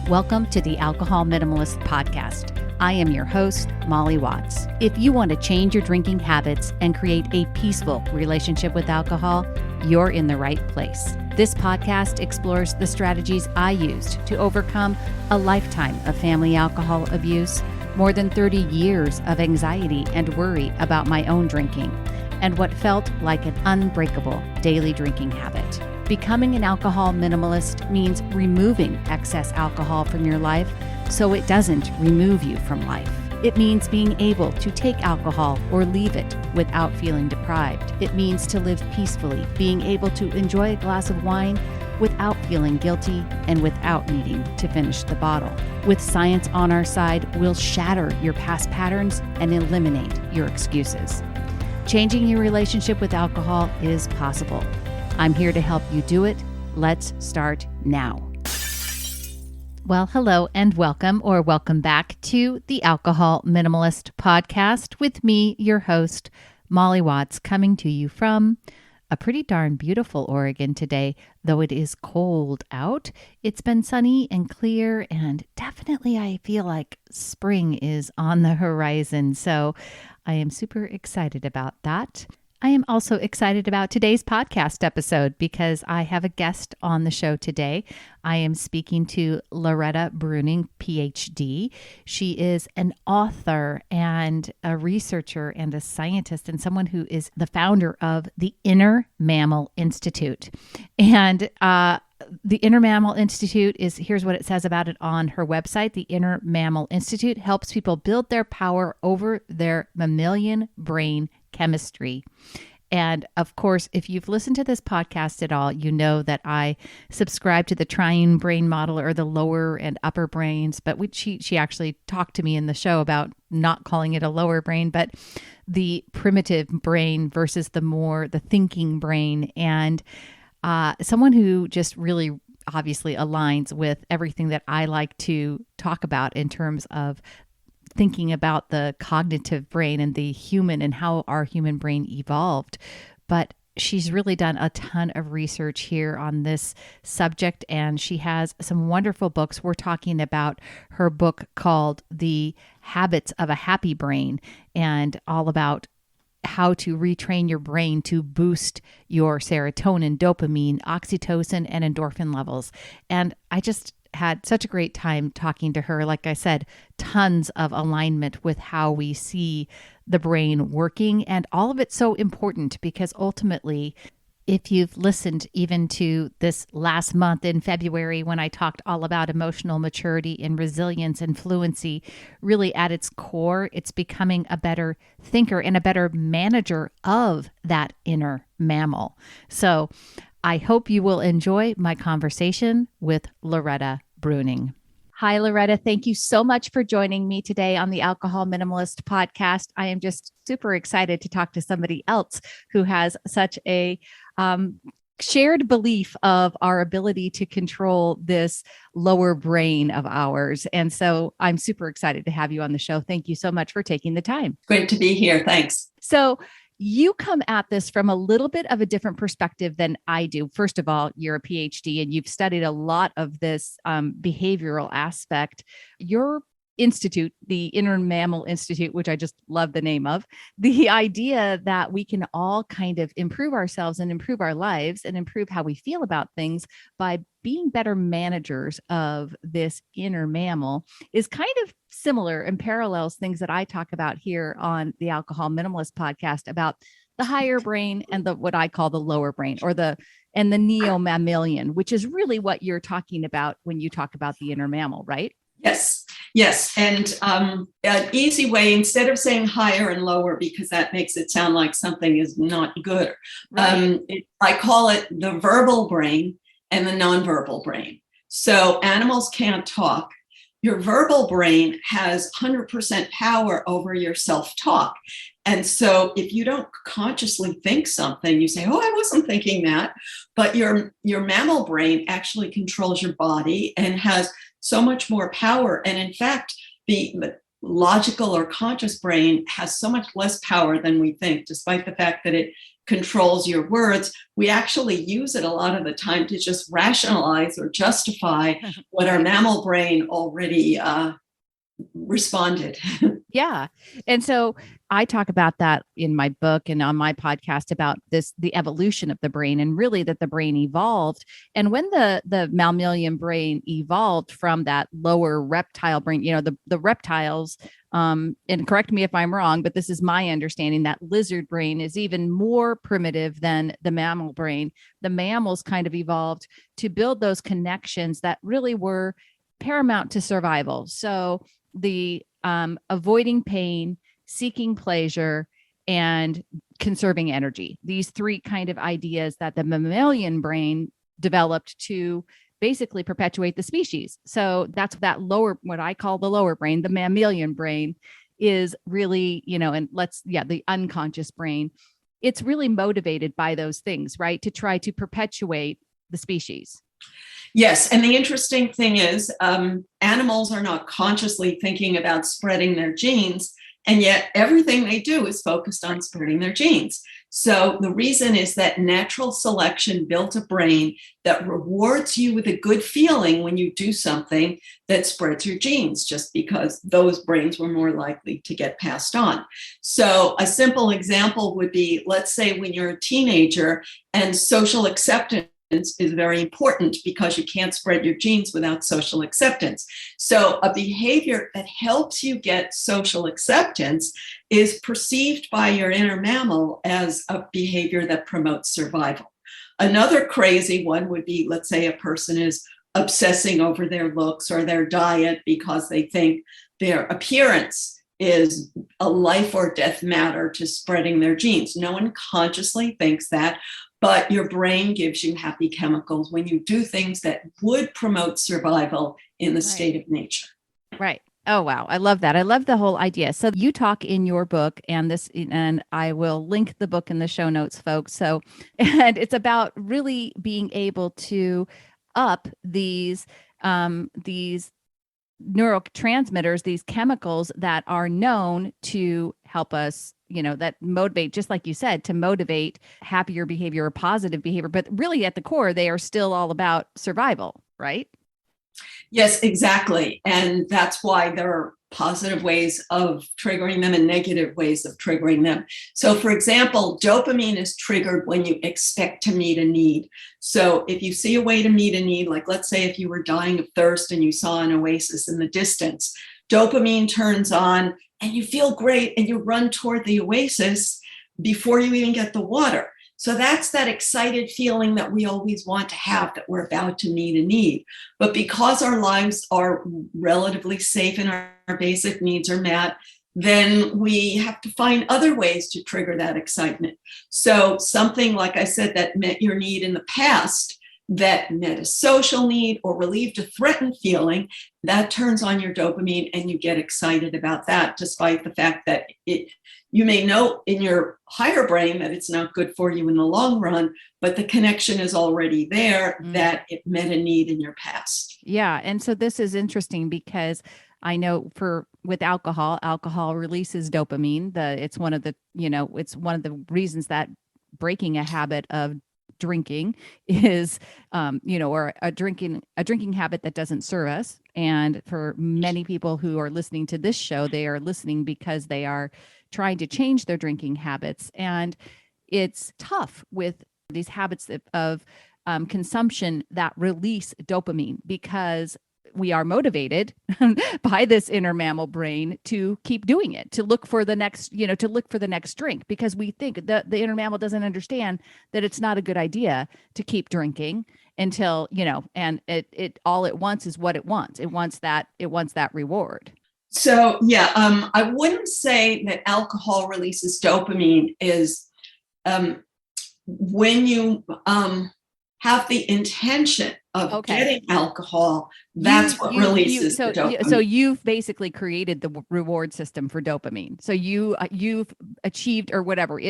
Welcome to the Alcohol Minimalist Podcast. I am your host, Molly Watts. If you want to change your drinking habits and create a peaceful relationship with alcohol, you're in the right place. This podcast explores the strategies I used to overcome a lifetime of family alcohol abuse, more than 30 years of anxiety and worry about my own drinking, and what felt like an unbreakable daily drinking habit. Becoming an alcohol minimalist means removing excess alcohol from your life so it doesn't remove you from life. It means being able to take alcohol or leave it without feeling deprived. It means to live peacefully, being able to enjoy a glass of wine without feeling guilty and without needing to finish the bottle. With science on our side, we'll shatter your past patterns and eliminate your excuses. Changing your relationship with alcohol is possible. I'm here to help you do it. Let's start now. Well, hello and welcome back to the Alcohol Minimalist Podcast with me, your host, Molly Watts, coming to you from a pretty darn beautiful Oregon today, though it is cold out. It's been sunny and clear, and definitely I feel like spring is on the horizon. So I am super excited about that. I am also excited about today's podcast episode because I have a guest on the show today. I am speaking to Loretta Bruening, PhD. She is an author and a researcher and a scientist and someone who is the founder of the Inner Mammal Institute. And the Inner Mammal Institute here's what it says about it on her website. The Inner Mammal Institute helps people build their power over their mammalian brain chemistry. And of course, if you've listened to this podcast at all, you know that I subscribe to the triune brain model, or the lower and upper brains. But she actually talked to me in the show about not calling it a lower brain, but the primitive brain versus the thinking brain. And someone who just really obviously aligns with everything that I like to talk about in terms of thinking about the cognitive brain and the human and how our human brain evolved. But she's really done a ton of research here on this subject, and she has some wonderful books. We're talking about her book called The Habits of a Happy Brain, and all about how to retrain your brain to boost your serotonin, dopamine, oxytocin, and endorphin levels. And I just had such a great time talking to her. Like I said, tons of alignment with how we see the brain working, and all of it's so important because ultimately, if you've listened even to this last month in February when I talked all about emotional maturity and resilience and fluency, really at its core, it's becoming a better thinker and a better manager of that inner mammal. So I hope you will enjoy my conversation with Loretta Bruening. Hi, Loretta. Thank you so much for joining me today on the Alcohol Minimalist Podcast. I am just super excited to talk to somebody else who has such a shared belief of our ability to control this lower brain of ours. And so I'm super excited to have you on the show. Thank you so much for taking the time. Great to be here. Thanks. So you come at this from a little bit of a different perspective than I do. First of all, you're a PhD and you've studied a lot of this behavioral aspect. Your institute, the Inner Mammal Institute, which I just love the name of, the idea that we can all kind of improve ourselves and improve our lives and improve how we feel about things by being better managers of this inner mammal is kind of similar and parallels things that I talk about here on the Alcohol Minimalist Podcast about the higher brain and what I call the lower brain, or the neo-mammalian, which is really what you're talking about when you talk about the inner mammal, right? Yes. And an easy way, instead of saying higher and lower, because that makes it sound like something is not good, right. I call it the verbal brain and the nonverbal brain. So animals can't talk. Your verbal brain has 100% power over your self-talk. And so if you don't consciously think something, you say, oh, I wasn't thinking that. But your mammal brain actually controls your body and has so much more power. And in fact, the logical or conscious brain has so much less power than we think, despite the fact that it controls your words, we actually use it a lot of the time to just rationalize or justify what our mammal brain already responded. Yeah. And so I talk about that in my book and on my podcast about the evolution of the brain, and really that the brain evolved. And when the mammalian brain evolved from that lower reptile brain, the reptiles, and correct me if I'm wrong, but this is my understanding, that lizard brain is even more primitive than the mammal brain. The mammals kind of evolved to build those connections that really were paramount to survival. So the avoiding pain, seeking pleasure, and conserving energy. These three kind of ideas that the mammalian brain developed to basically perpetuate the species. So that's that lower, what I call the lower brain, the mammalian brain is really, the unconscious brain. It's really motivated by those things, right? To try to perpetuate the species. Yes. And the interesting thing is, animals are not consciously thinking about spreading their genes, and yet everything they do is focused on spreading their genes. So the reason is that natural selection built a brain that rewards you with a good feeling when you do something that spreads your genes, just because those brains were more likely to get passed on. So a simple example would be, let's say when you're a teenager and social acceptance is very important because you can't spread your genes without social acceptance. So a behavior that helps you get social acceptance is perceived by your inner mammal as a behavior that promotes survival. Another crazy one would be, let's say a person is obsessing over their looks or their diet because they think their appearance is a life or death matter to spreading their genes. No one consciously thinks that, but your brain gives you happy chemicals when you do things that would promote survival in the state of nature. Right. Oh, wow. I love that. I love the whole idea. So you talk in your book, and I will link the book in the show notes, folks. So, and it's about really being able to up these neurotransmitters, these chemicals that are known to help us, that motivate, just like you said, to motivate happier behavior or positive behavior. But really at the core, they are still all about survival, right? Yes, exactly. And that's why there are positive ways of triggering them and negative ways of triggering them. So for example, dopamine is triggered when you expect to meet a need. So if you see a way to meet a need, like let's say if you were dying of thirst and you saw an oasis in the distance, dopamine turns on and you feel great and you run toward the oasis before you even get the water. So that's that excited feeling that we always want to have, that we're about to meet a need. But because our lives are relatively safe and our basic needs are met, then we have to find other ways to trigger that excitement. So something, like I said, that met your need in the past, that met a social need or relieved a threatened feeling, that turns on your dopamine and you get excited about that, despite the fact that you may know in your higher brain that it's not good for you in the long run, but the connection is already there that it met a need in your past. Yeah. And so this is interesting because I know with alcohol releases dopamine. It's one of the reasons that breaking a habit of drinking is, or a drinking habit that doesn't serve us. And for many people who are listening to this show, they are listening because they are trying to change their drinking habits. And it's tough with these habits of consumption that release dopamine, because we are motivated by this inner mammal brain to keep doing it, to look for the next drink, because we think the inner mammal doesn't understand that it's not a good idea to keep drinking until, and it all it wants is what it wants. It wants that reward. So, yeah, I wouldn't say that alcohol releases dopamine is when you have the intention of Okay. getting alcohol, that's what releases the dopamine. So you've basically created the reward system for dopamine. So you've achieved, or whatever,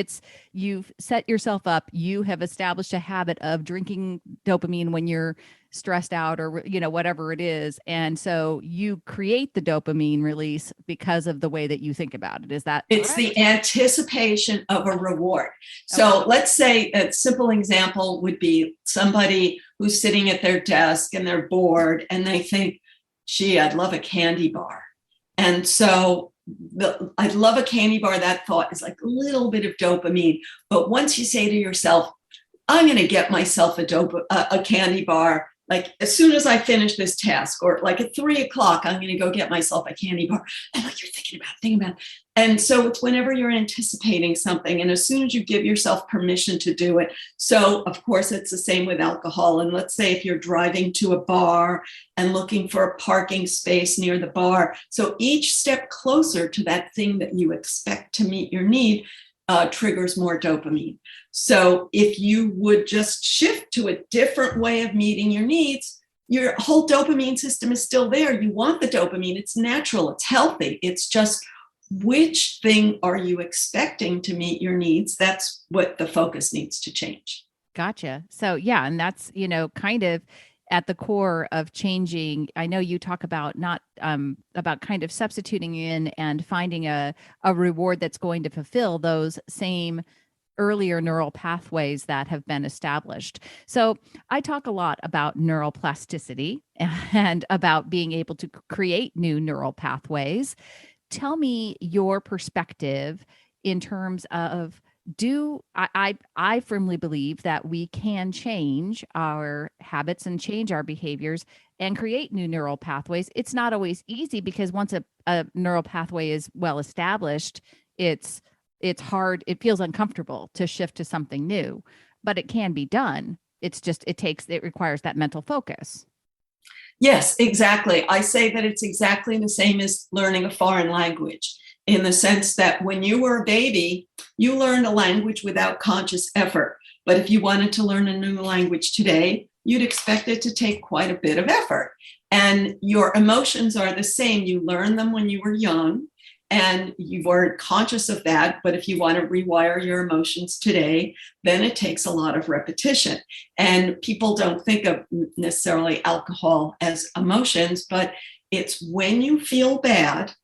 you've set yourself up. You have established a habit of drinking dopamine when you're stressed out, or whatever it is, and so you create the dopamine release because of the way that you think about it. Is that It's correct? the anticipation of a reward. So Okay. let's say a simple example would be somebody who's sitting at their desk and they're bored and they think, gee, I'd love a candy bar. And so I'd love a candy bar, that thought is like a little bit of dopamine. But once you say to yourself, I'm going to get myself a candy bar, like as soon as I finish this task, or like at 3:00, I'm going to go get myself a candy bar. And like you're thinking about it. And so it's whenever you're anticipating something, and as soon as you give yourself permission to do it. So of course, it's the same with alcohol. And let's say if you're driving to a bar and looking for a parking space near the bar. So each step closer to that thing that you expect to meet your need triggers more dopamine. So if you would just shift to a different way of meeting your needs, your whole dopamine system is still there. You want the dopamine. It's natural. It's healthy. It's just, which thing are you expecting to meet your needs? That's what the focus needs to change. Gotcha. So yeah, and that's, kind of at the core of changing. I know you talk about not about kind of substituting in and finding a reward that's going to fulfill those same earlier neural pathways that have been established. So I talk a lot about neural plasticity and about being able to create new neural pathways. Tell me your perspective in terms of, I firmly believe that we can change our habits and change our behaviors and create new neural pathways. It's not always easy, because once a neural pathway is well established, it's hard. It feels uncomfortable to shift to something new, but it can be done. It requires that mental focus. Yes, exactly. I say that it's exactly the same as learning a foreign language, in the sense that when you were a baby, you learned a language without conscious effort. But if you wanted to learn a new language today, you'd expect it to take quite a bit of effort. And your emotions are the same. You learned them when you were young and you weren't conscious of that. But if you want to rewire your emotions today, then it takes a lot of repetition. And people don't think of necessarily alcohol as emotions, but it's when you feel bad,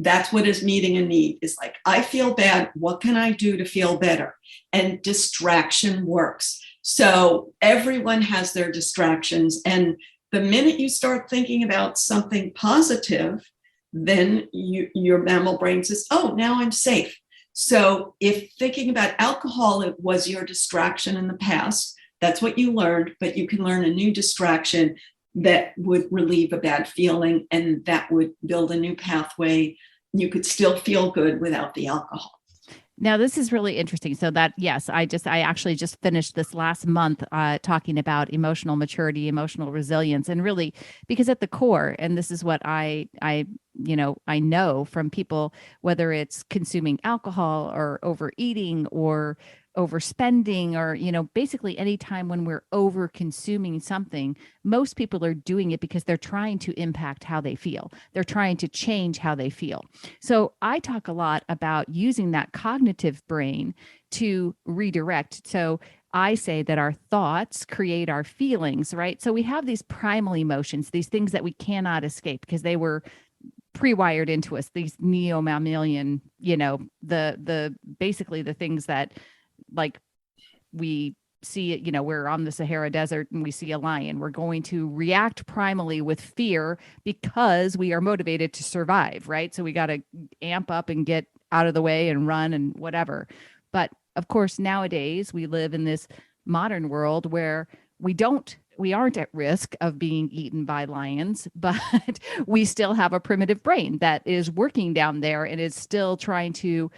that's what is meeting a need. Is like, I feel bad. What can I do to feel better? And distraction works. So everyone has their distractions. And the minute you start thinking about something positive, then your mammal brain says, oh, now I'm safe. So if thinking about alcohol, it was your distraction in the past, that's what you learned, but you can learn a new distraction that would relieve a bad feeling, and that would build a new pathway. You could still feel good without the alcohol. Now, this is really interesting. So that, yes, I actually just finished this last month talking about emotional maturity, emotional resilience, and really, because at the core, and this is what I know from people, whether it's consuming alcohol or overeating or overspending, or, basically any time when we're over consuming something, most people are doing it because they're trying to impact how they feel. They're trying to change how they feel. So I talk a lot about using that cognitive brain to redirect. So I say that our thoughts create our feelings, right? So we have these primal emotions, these things that we cannot escape because they were pre-wired into us, these neo-mammalian, the basically the things that, like, we see it, we're on the Sahara Desert and we see a lion, we're going to react primally with fear because we are motivated to survive, right? So we got to amp up and get out of the way and run and whatever. But of course, nowadays we live in this modern world where we aren't at risk of being eaten by lions, but we still have a primitive brain that is working down there and is still trying to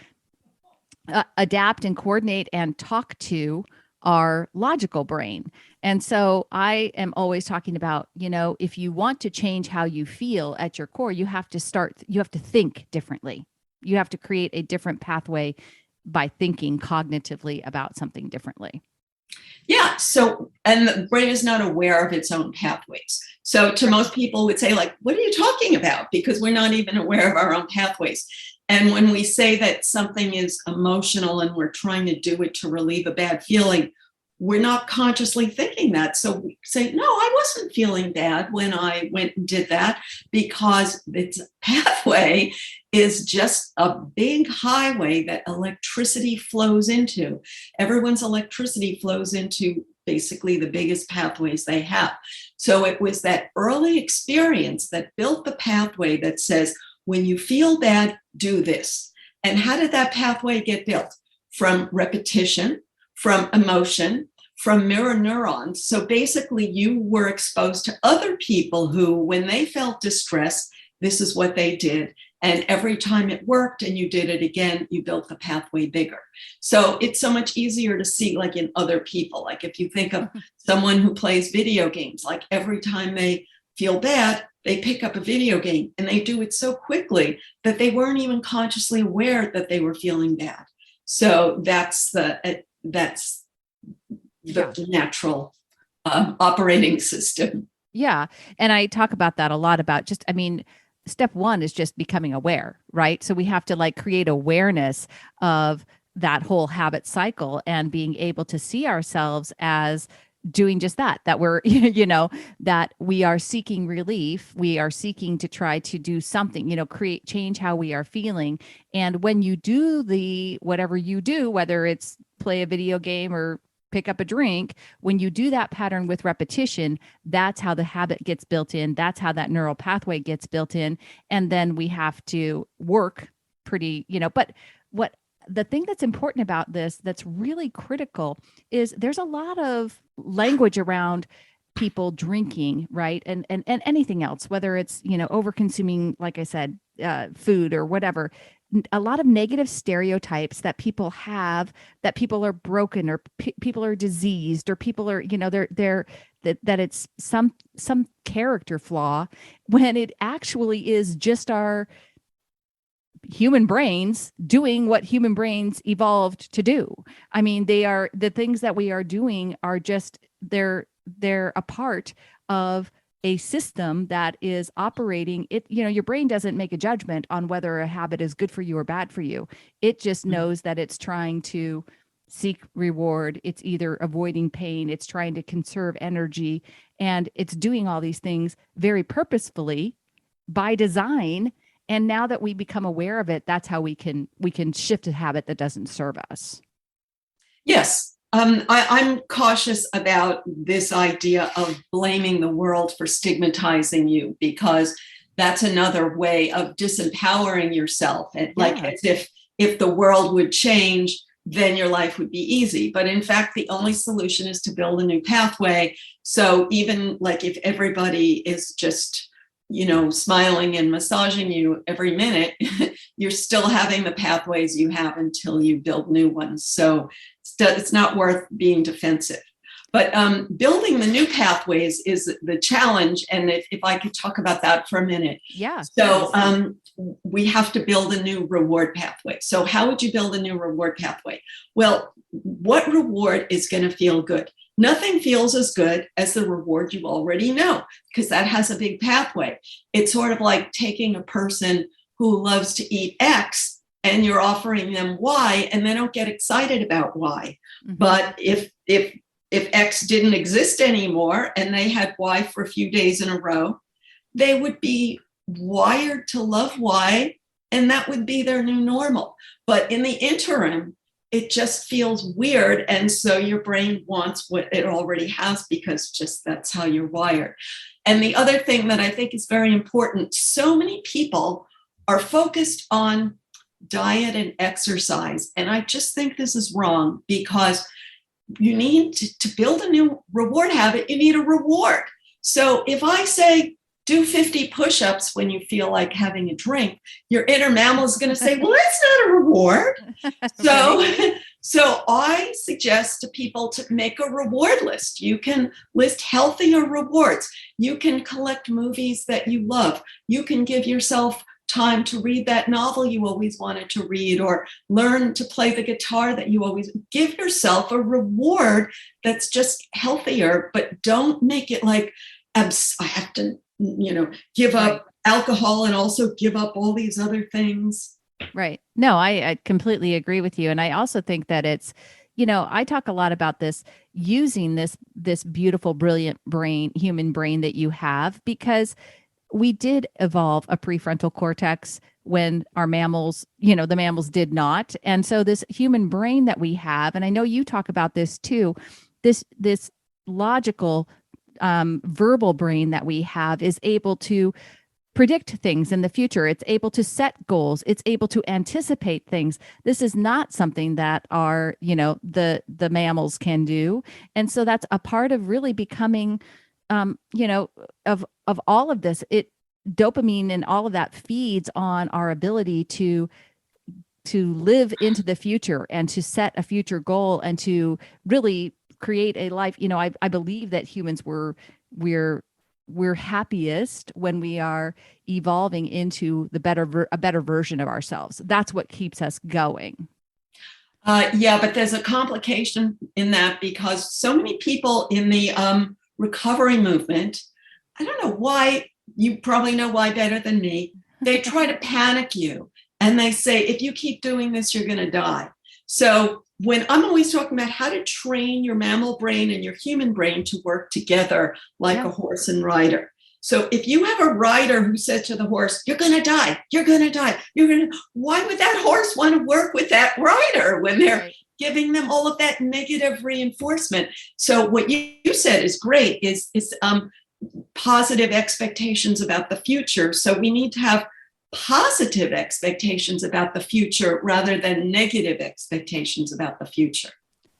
adapt and coordinate and talk to our logical brain. And so I am always talking about, if you want to change how you feel at your core, you have to think differently. You have to create a different pathway by thinking cognitively about something differently. Yeah. So, and the brain is not aware of its own pathways. So to most people would say, like, what are you talking about? Because we're not even aware of our own pathways. And when we say that something is emotional and we're trying to do it to relieve a bad feeling, we're not consciously thinking that. So we say, no, I wasn't feeling bad when I went and did that, because its pathway is just a big highway that electricity flows into. Everyone's electricity flows into basically the biggest pathways they have. So it was that early experience that built the pathway that says, when you feel bad, do this. And how did that pathway get built? From repetition, from emotion, from mirror neurons. So basically, you were exposed to other people who, when they felt distress, this is what they did. And every time it worked and you did it again, you built the pathway bigger. So it's so much easier to see, like in other people. Like if you think of someone who plays video games, like every time they feel bad, they pick up a video game and they do it so quickly that they weren't even consciously aware that they were feeling bad. So that's the natural operating system. Yeah. And I talk about that a lot about just, I mean, step one is just becoming aware, right? So we have to like create awareness of that whole habit cycle and being able to see ourselves as doing just that, that we're, that we are seeking relief. We are seeking to try to do something, change how we are feeling. And when you do whatever you do, whether it's play a video game or pick up a drink, when you do that pattern with repetition, that's how the habit gets built in. That's how that neural pathway gets built in. And then we have to work but the thing that's important about this, that's really critical, is there's a lot of language around people drinking, right? And anything else, whether it's, over consuming, like I said, food or whatever, a lot of negative stereotypes that people have, that people are broken or people are diseased or people are, that it's some character flaw, when it actually is just our human brains doing what human brains evolved to do. I mean, the things that we are doing are just, they're a part of a system that is operating it. Your brain doesn't make a judgment on whether a habit is good for you or bad for you. It just knows that it's trying to seek reward. It's either avoiding pain. It's trying to conserve energy. And it's doing all these things very purposefully by design. And now that we become aware of it, that's how we can shift a habit that doesn't serve us. Yes. I'm cautious about this idea of blaming the world for stigmatizing you, because that's another way of disempowering yourself. And like as if the world would change, then your life would be easy. But in fact, the only solution is to build a new pathway. So even like if everybody is just, smiling and massaging you every minute, you're still having the pathways you have until you build new ones. So it's not worth being defensive. But building the new pathways is the challenge. And if I could talk about that for a minute. Yeah. So we have to build a new reward pathway. So how would you build a new reward pathway? Well, what reward is going to feel good? Nothing feels as good as the reward you already know, because that has a big pathway. It's sort of like taking a person who loves to eat X and you're offering them Y, and they don't get excited about Y. Mm-hmm. But if X didn't exist anymore and they had Y for a few days in a row, they would be wired to love Y, and that would be their new normal. But in the interim, it just feels weird. And so your brain wants what it already has, because just that's how you're wired. And the other thing that I think is very important, so many people are focused on diet and exercise. And I just think this is wrong, because you need to build a new reward habit. You need a reward. So if I say, do 50 push-ups when you feel like having a drink, your inner mammal is going to say, well, that's not a reward. So I suggest to people to make a reward list. You can list healthier rewards. You can collect movies that you love. You can give yourself time to read that novel you always wanted to read, or learn to play the guitar that you always. Give yourself a reward that's just healthier, but don't make it like, I have to, give up alcohol and also give up all these other things. Right. No, I completely agree with you. And I also think that it's, I talk a lot about this, using this beautiful, brilliant human brain that you have, because we did evolve a prefrontal cortex when our mammals, the mammals did not. And so this human brain that we have, and I know you talk about this too, this logical, verbal brain that we have is able to predict things in the future. It's able to set goals. It's able to anticipate things. This is not something that our, the mammals can do. And so that's a part of really becoming, of all of this. Dopamine and all of that feeds on our ability to live into the future and to set a future goal and to really create a life. I believe that humans we're happiest when we are evolving into a better version of ourselves. That's what keeps us going. Yeah, but there's a complication in that, because so many people in the recovery movement, I don't know why, you probably know why better than me, they try to panic you. And they say, if you keep doing this, you're going to die. So when I'm always talking about how to train your mammal brain and your human brain to work together like a horse and rider. So if you have a rider who said to the horse, you're going to die, you're going to die, why would that horse want to work with that rider when they're giving them all of that negative reinforcement? So what you said is great, is positive expectations about the future. So we need to have positive expectations about the future rather than negative expectations about the future.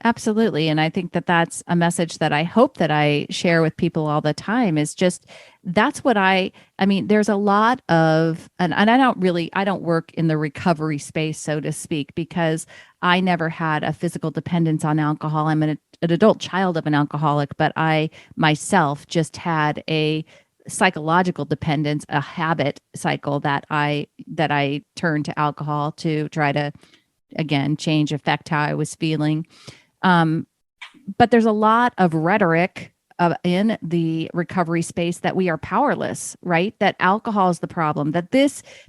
Absolutely. And I think that that's a message that I hope that I share with people all the time, is just, that's what I mean, there's a lot of, and I don't work in the recovery space, so to speak, because I never had a physical dependence on alcohol. I'm an adult child of an alcoholic, but I myself just had a psychological dependence, a habit cycle that I turned to alcohol to try to, again, affect how I was feeling. But there's a lot of rhetoric in the recovery space that we are powerless, right? That alcohol is the problem, that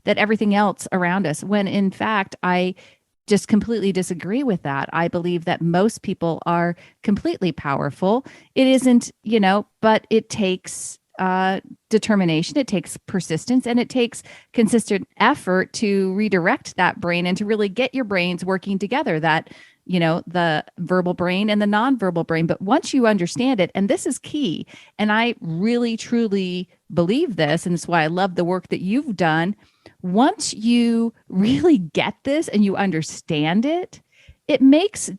everything else around us, when in fact, I just completely disagree with that. I believe that most people are completely powerful. It isn't, but it takes determination, it takes persistence, and it takes consistent effort to redirect that brain and to really get your brains working together, that, the verbal brain and the nonverbal brain. But once you understand it, and this is key, and I really, truly believe this, and it's why I love the work that you've done. Once you really get this and you understand it, it makes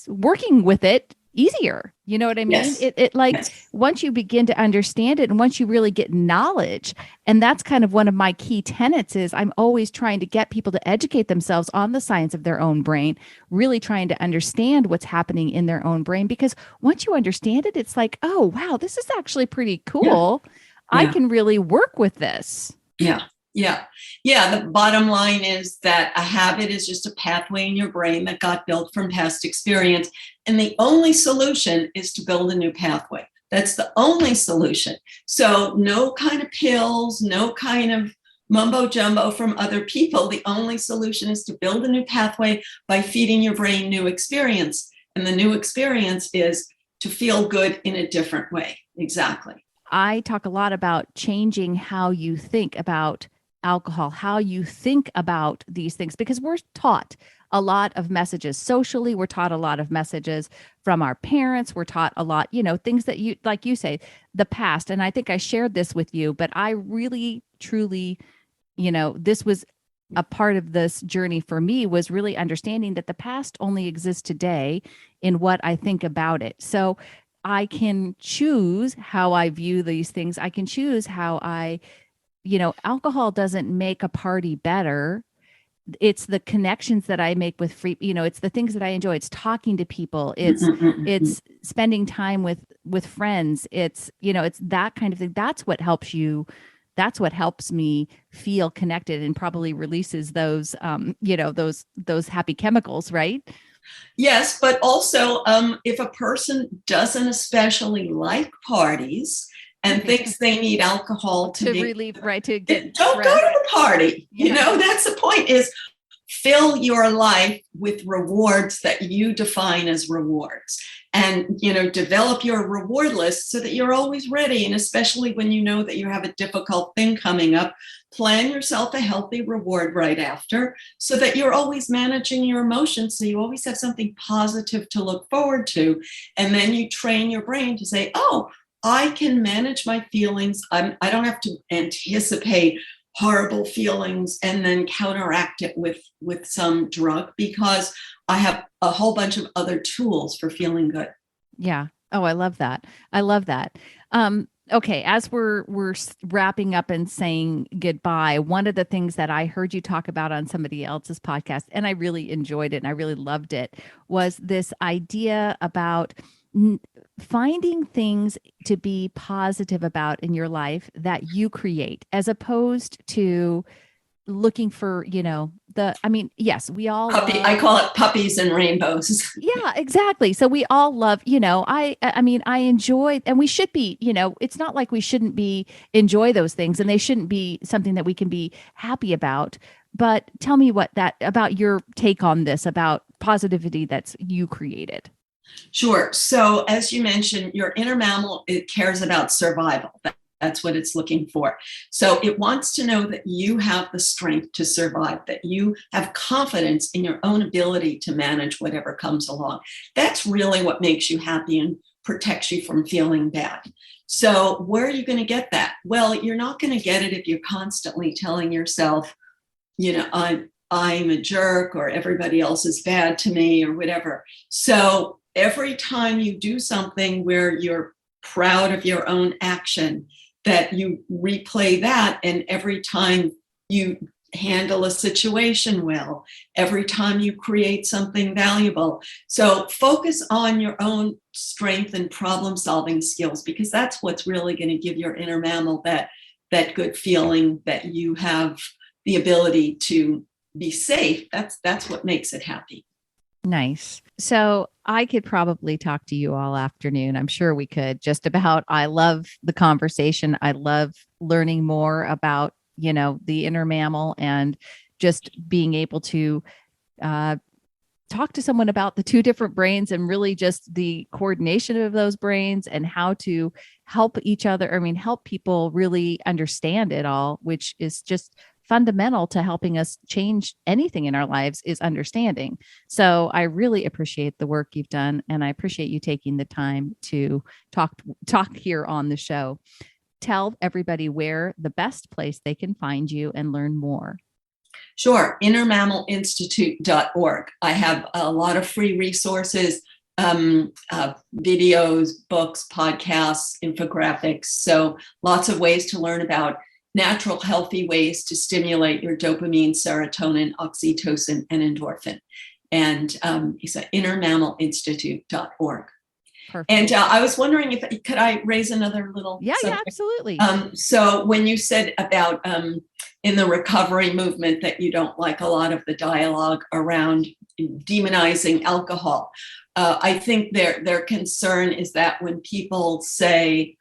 working with it easier. You know what I mean? Yes. Once you begin to understand it, and once you really get knowledge, and that's kind of one of my key tenets, is I'm always trying to get people to educate themselves on the science of their own brain, really trying to understand what's happening in their own brain. Because once you understand it, it's like, oh, wow, this is actually pretty cool. Yeah. I can really work with this. Yeah. The bottom line is that a habit is just a pathway in your brain that got built from past experience. And the only solution is to build a new pathway. That's the only solution. So no kind of pills, no kind of mumbo jumbo from other people. The only solution is to build a new pathway by feeding your brain new experience. And the new experience is to feel good in a different way. Exactly. I talk a lot about changing how you think about alcohol, how you think about these things, because we're taught a lot of messages socially. We're taught a lot of messages from our parents. We're taught a lot, things that you, like you say, the past. And I think I shared this with you, but I really, truly, this was a part of this journey for me, was really understanding that the past only exists today in what I think about it. So I can choose how I view these things. I can choose how alcohol doesn't make a party better. It's the connections that I make with it's the things that I enjoy. It's talking to people. It's spending time with friends. It's, it's that kind of thing. That's what helps you that's what helps me feel connected and probably releases those, those happy chemicals, right? Yes, but also if a person doesn't especially like parties and thinks they need alcohol to relieve, right? To get don't go to the party. That's the point, is fill your life with rewards that you define as rewards, and develop your reward list so that you're always ready. And especially when you know that you have a difficult thing coming up, plan yourself a healthy reward right after, so that you're always managing your emotions, so you always have something positive to look forward to. And then you train your brain to say, oh, I can manage my feelings. I don't have to anticipate horrible feelings and then counteract it with some drug, because I have a whole bunch of other tools for feeling good. Yeah. Oh, I love that. I love that. Okay. As we're wrapping up and saying goodbye, one of the things that I heard you talk about on somebody else's podcast, and I really enjoyed it and I really loved it, was this idea about finding things to be positive about in your life that you create, as opposed to looking for, yes, we all I call it puppies and rainbows. Yeah, exactly. So we all love, I enjoy, and we should be, it's not like we shouldn't be enjoy those things, and they shouldn't be something that we can be happy about. But tell me about your take on this, about positivity that's you created. Sure. So as you mentioned, your inner mammal, it cares about survival. That's what it's looking for. So it wants to know that you have the strength to survive, that you have confidence in your own ability to manage whatever comes along. That's really what makes you happy and protects you from feeling bad. So where are you going to get that? Well, you're not going to get it if you're constantly telling yourself, I'm a jerk, or everybody else is bad to me, or whatever. So every time you do something where you're proud of your own action, that you replay that, and every time you handle a situation well, every time you create something valuable. So focus on your own strength and problem-solving skills, because that's what's really going to give your inner mammal that good feeling that you have the ability to be safe. That's what makes it happy. Nice. So I could probably talk to you all afternoon. I'm sure we could, just about. I love the conversation. I love learning more about, the inner mammal, and just being able to talk to someone about the two different brains, and really just the coordination of those brains, and how to help each other. Help people really understand it all, which is just fundamental to helping us change anything in our lives, is understanding. So I really appreciate the work you've done, and I appreciate you taking the time to talk here on the show. Tell everybody where the best place they can find you and learn more. Sure. InnerMammalInstitute.org. I have a lot of free resources, videos, books, podcasts, infographics. So lots of ways to learn about natural, healthy ways to stimulate your dopamine, serotonin, oxytocin, and endorphin. And it's at InnerMammalInstitute.org. Perfect. And I was wondering could I raise another little subject? Yeah, absolutely. So when you said about in the recovery movement that you don't like a lot of the dialogue around demonizing alcohol, I think their concern is that when people say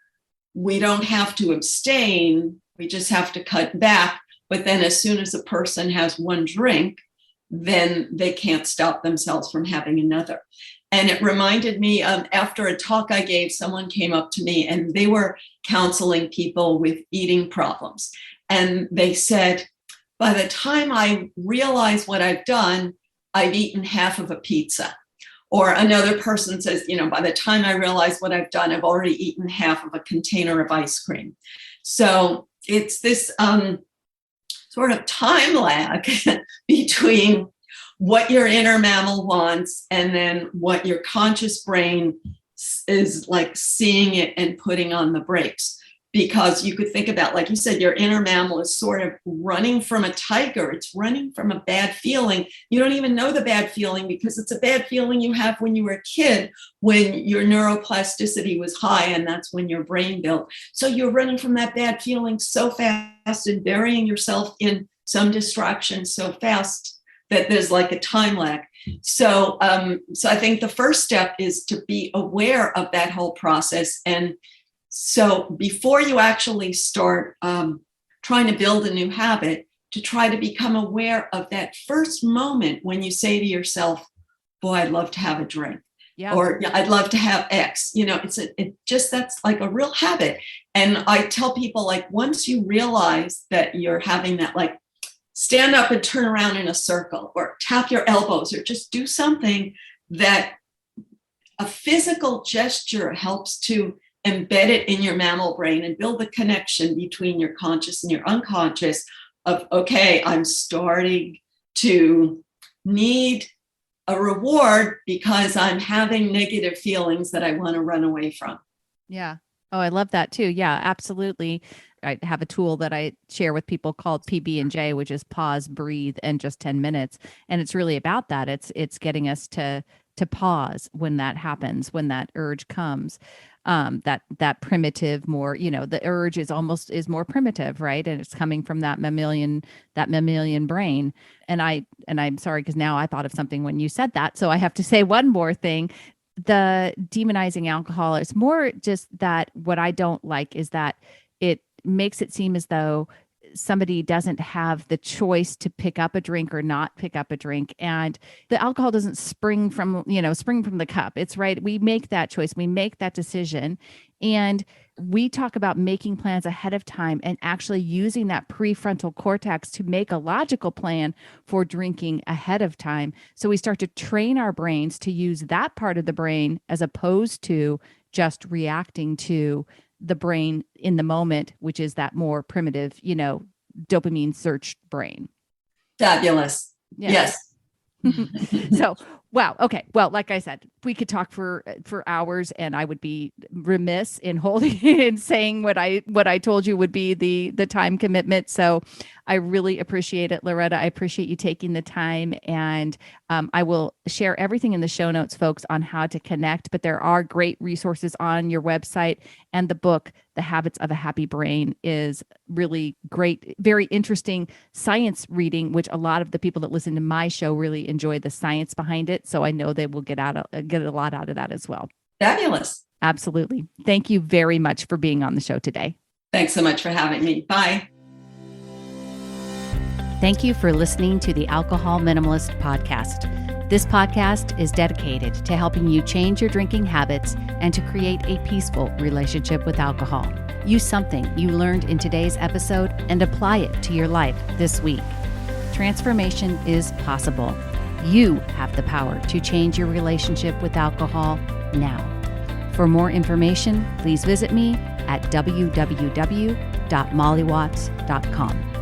we don't have to abstain, we just have to cut back, but then as soon as a person has one drink, then they can't stop themselves from having another. And it reminded me of, after a talk I gave, someone came up to me and they were counseling people with eating problems. And they said, by the time I realize what I've done, I've eaten half of a pizza. Or another person says, by the time I realize what I've done, I've already eaten half of a container of ice cream. So it's this sort of time lag between what your inner mammal wants and then what your conscious brain is like seeing it and putting on the brakes. because you could think about, like you said, your inner mammal is sort of running from a tiger. It's running from a bad feeling. You don't even know the bad feeling because it's a bad feeling you have when you were a kid, when your neuroplasticity was high, and that's when your brain built. So you're running from that bad feeling so fast and burying yourself in some distraction so fast that there's like a time lag. So I think the first step is to be aware of that whole process. And so before you actually start trying to build a new habit, to try to become aware of that first moment when you say to yourself, boy, I'd love to have a drink. Yeah. Or I'd love to have X. That's like a real habit. And I tell people, like, once you realize that you're having that, like, stand up and turn around in a circle, or tap your elbows, or just do something that a physical gesture helps to embed it in your mammal brain and build the connection between your conscious and your unconscious of, okay, I'm starting to need a reward because I'm having negative feelings that I want to run away from. Yeah. Oh, I love that too. Yeah, absolutely. I have a tool that I share with people called PB&J, which is pause, breathe, and just 10 minutes. And it's really about that. It's getting us to pause when that happens, when that urge comes. That primitive, more, the urge is more primitive, right? And it's coming from that mammalian brain. And I'm sorry, because now I thought of something when you said that. So I have to say one more thing. The demonizing alcohol is more just that what I don't like is that it makes it seem as though somebody doesn't have the choice to pick up a drink or not pick up a drink. And the alcohol doesn't spring from the cup. It's right. We make that choice. We make that decision. And we talk about making plans ahead of time and actually using that prefrontal cortex to make a logical plan for drinking ahead of time. So we start to train our brains to use that part of the brain as opposed to just reacting to the brain in the moment, which is that more primitive, dopamine search brain. Fabulous. Yeah. Yes. So, wow. Okay. Well, like I said, we could talk for hours, and I would be remiss in saying what I told you would be the time commitment. So I really appreciate it, Loretta. I appreciate you taking the time, and I will share everything in the show notes, folks, on how to connect, but there are great resources on your website, and the book, The Habits of a Happy Brain, is really great, very interesting science reading, which a lot of the people that listen to my show really enjoy the science behind it. So I know they will get a lot out of that as well. Fabulous. Absolutely. Thank you very much for being on the show today. Thanks so much for having me. Bye. Thank you for listening to the Alcohol Minimalist Podcast. This podcast is dedicated to helping you change your drinking habits and to create a peaceful relationship with alcohol. Use something you learned in today's episode and apply it to your life this week. Transformation is possible. You have the power to change your relationship with alcohol now. For more information, please visit me at www.mollywatts.com.